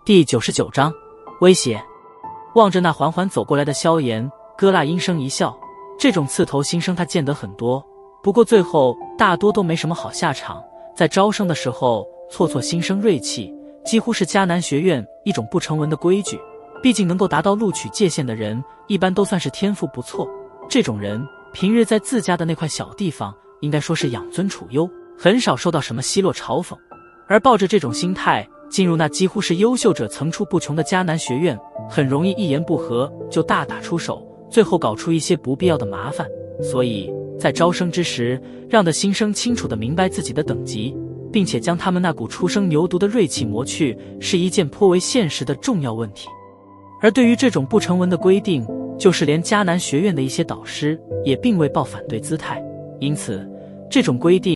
第99章威胁。望着那缓缓走过来的萧炎，哥拉阴声一笑。这种刺头新生他见得很多，不过最后大多都没什么好下场。在招生的时候挫新生锐气，几乎是迦南学院一种不成文的规矩。毕竟能够达到录取界限的人，一般都算是天赋不错。这种人平日在自家的那块小地方，应该说是养尊处优，很少受到什么奚落嘲讽。而抱着这种心态进入那几乎是优秀者层出不穷的迦南学院，很容易一言不合就大打出手，最后搞出一些不必要的麻烦。所以在招生之时，让的新生清楚地明白自己的等级，并且将他们那股初生牛犊的锐气磨去，是一件颇为现实的重要问题。而对于这种不成文的规定，就是连迦南学院的一些导师也并未抱反对姿态，因此这种规定